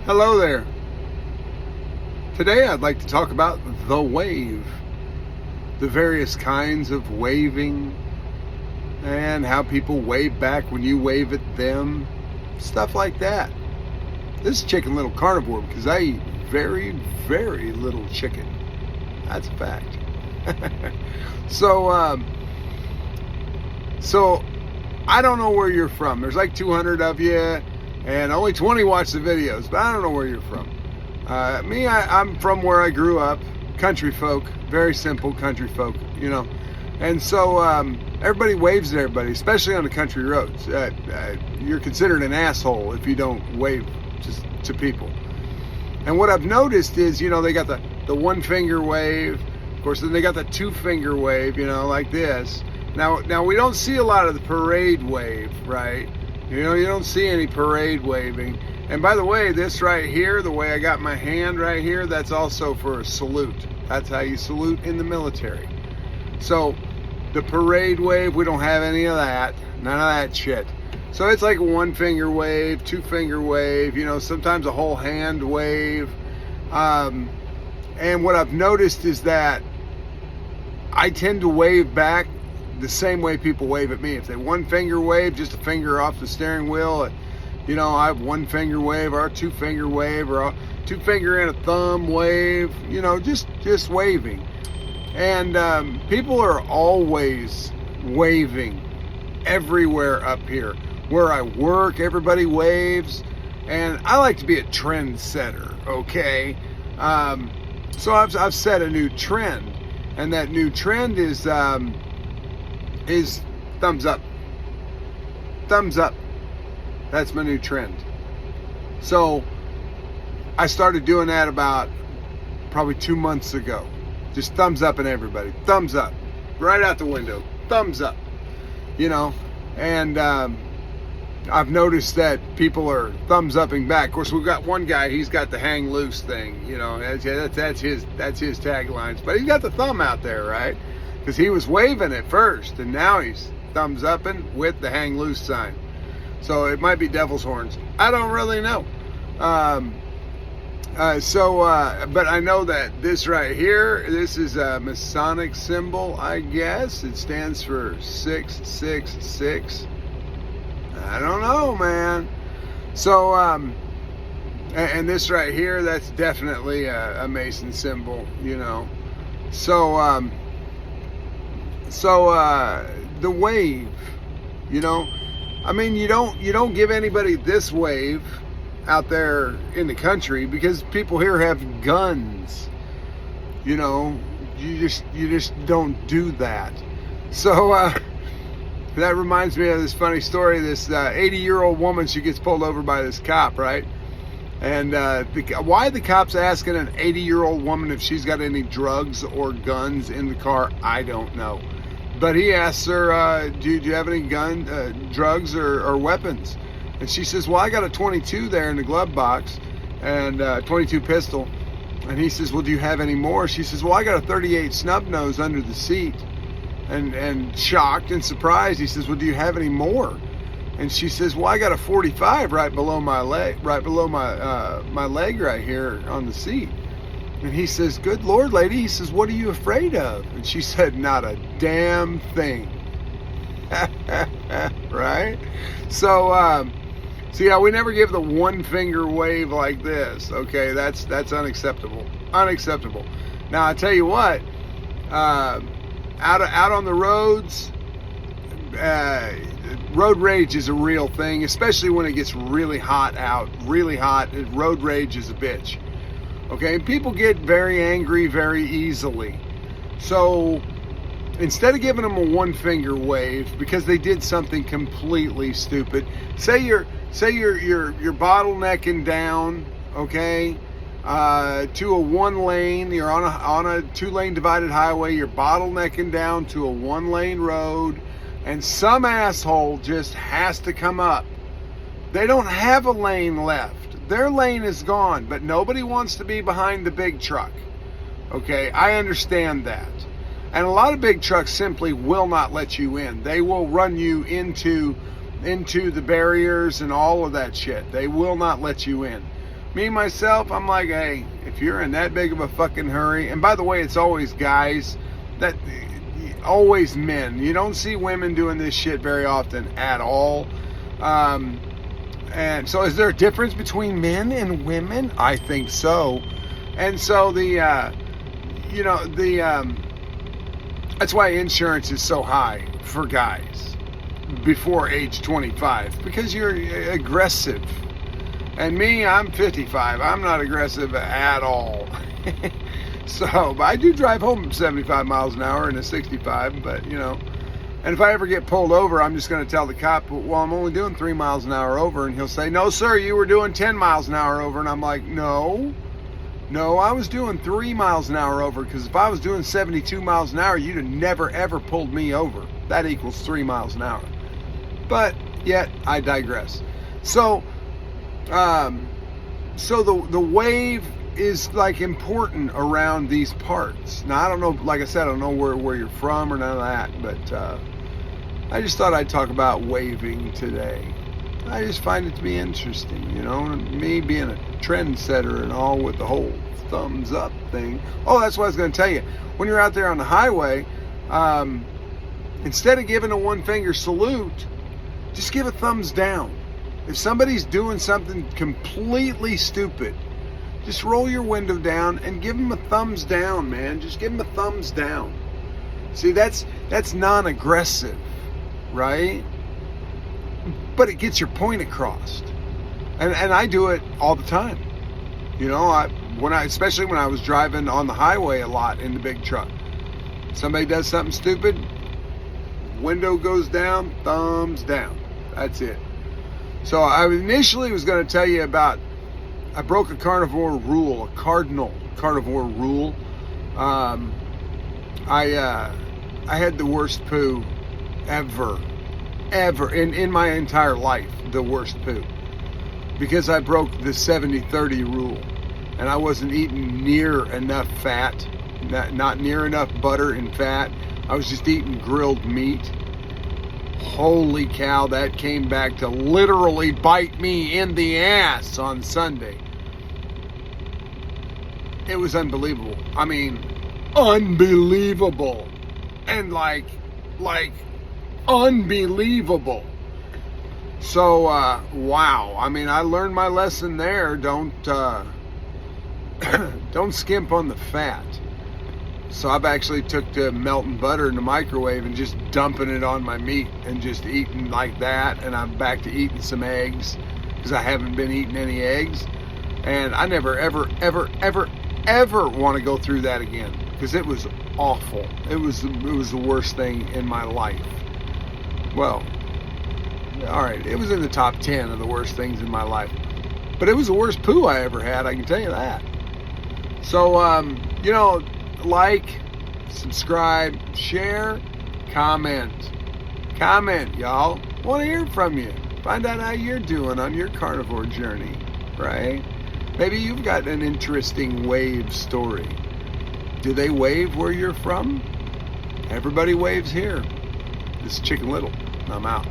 Hello there. Today I'd like to talk about the wave, the various kinds of waving, and how people wave back when you wave at them, stuff like that. This is Chicken Little Carnivore because I eat very, very little chicken. That's a fact. So, so I don't know where you're from. There's like 200 of you, and only 20 watch the videos, but I don't know where you're from. I'm from where I grew up, country folk, very simple country folk, And so everybody waves at everybody, especially on the country roads. You're considered an asshole if you don't wave just to people. And what I've noticed is, they got the one finger wave. Of course, then they got the two finger wave, like this. Now we don't see a lot of the parade wave, right? You don't see any parade waving. And by the way, this right here, the way I got my hand right here, that's also for a salute. That's how you salute in the military. So the parade wave, we don't have any of that. None of that shit. So it's like a one finger wave, two finger wave, sometimes a whole hand wave. And what I've noticed is that I tend to wave back the same way people wave at me. If they one finger wave, just a finger off the steering wheel, I have one finger wave or a two finger wave or a two finger and a thumb wave, just waving. And people are always waving everywhere up here. Where I work, everybody waves, and I like to be a trendsetter, okay? So I've set a new trend, and that new trend is thumbs up. Thumbs up. That's my new trend. So I started doing that about probably 2 months ago. Just thumbs up at everybody. Thumbs up. Right out the window. Thumbs up. And I've noticed that people are thumbs upping back. Of course, we've got one guy, he's got the hang loose thing, that's his taglines. But he's got the thumb out there, right? Because he was waving at first, and now he's thumbs upping with the hang loose sign. So it might be devil's horns. I don't really know. But I know that this right here, this is a Masonic symbol, I guess. It stands for 666. I don't know, man. So, and this right here, that's definitely a Mason symbol, So, the wave, you don't give anybody this wave out there in the country because people here have guns. You just don't do that. So, that reminds me of this funny story. This 80-year-old woman, she gets pulled over by this cop, right? And why the cop's asking an 80-year-old woman if she's got any drugs or guns in the car, I don't know. But he asks her, do you have any drugs or weapons? And she says, well, I got a 22 there in the glove box, and 22 pistol. And he says, well, do you have any more? She says, well, I got a 38 snub nose under the seat. And shocked and surprised, he says, well, do you have any more? And she says, well, I got a 45 right below my leg, my leg right here on the seat. And he says, good Lord, lady. He says, what are you afraid of? And she said, not a damn thing. Right? So yeah, we never give the one finger wave like this. Okay, that's unacceptable. Unacceptable. Now, I tell you what, out on the roads, road rage is a real thing, especially when it gets really hot out. Really hot. Road rage is a bitch. Okay, people get very angry very easily. So instead of giving them a one finger wave because they did something completely stupid, say you're bottlenecking down, okay, to a one lane. You're on a 2-lane divided highway. You're bottlenecking down to a 1-lane road, and some asshole just has to come up. They don't have a lane left. Their lane is gone, but nobody wants to be behind the big truck. Okay, I understand that. And a lot of big trucks simply will not let you in. They will run you into the barriers and all of that shit. They will not let you in. Me, myself, I'm like, hey, if you're in that big of a fucking hurry, and by the way, it's always guys, that always men. You don't see women doing this shit very often at all. And so is there a difference between men and women? I think so. And so that's why insurance is so high for guys before age 25, because you're aggressive. And me, I'm 55. I'm not aggressive at all. So, but I do drive home 75 miles an hour in a 65, but and if I ever get pulled over, I'm just going to tell the cop, well, I'm only doing 3 miles an hour over. And he'll say, no, sir, you were doing 10 miles an hour over. And I'm like, no, I was doing 3 miles an hour over, because if I was doing 72 miles an hour, you'd have never, ever pulled me over. That equals 3 miles an hour. But yet, I digress. So, the wave is like important around these parts. Now, I don't know, like I said, I don't know where you're from or none of that, but I just thought I'd talk about waving today. I just find it to be interesting, me being a trendsetter and all with the whole thumbs up thing. Oh, that's what I was going to tell you. When you're out there on the highway, instead of giving a one finger salute, just give a thumbs down. If somebody's doing something completely stupid, just roll your window down and give them a thumbs down, man. Just give them a thumbs down. See, that's non-aggressive, right? But it gets your point across. And I do it all the time. Especially when I was driving on the highway a lot in the big truck. Somebody does something stupid, window goes down, thumbs down. That's it. So I initially was going to tell you about, I broke a carnivore rule, a cardinal carnivore rule. I had the worst poo ever in my entire life, the worst poo, because I broke the 70-30 rule, and I wasn't eating near enough fat, not near enough butter and fat. I was just eating grilled meat. Holy cow, that came back to literally bite me in the ass on Sunday. It was unbelievable. I mean, unbelievable. And like unbelievable. So, wow. I mean, I learned my lesson there. Don't skimp on the fat. So I've actually took to melting butter in the microwave and just dumping it on my meat and just eating like that. And I'm back to eating some eggs, because I haven't been eating any eggs. And I never, ever, ever, ever, ever want to go through that again, because it was awful. It was the worst thing in my life. Well, all right, it was in the top 10 of the worst things in my life. But it was the worst poo I ever had, I can tell you that. So, like, subscribe, share, comment, y'all. Want to hear from you. Find out how you're doing on your carnivore journey, right? Maybe you've got an interesting wave story. Do they wave where you're from? Everybody waves here. This is Chicken Little. I'm out.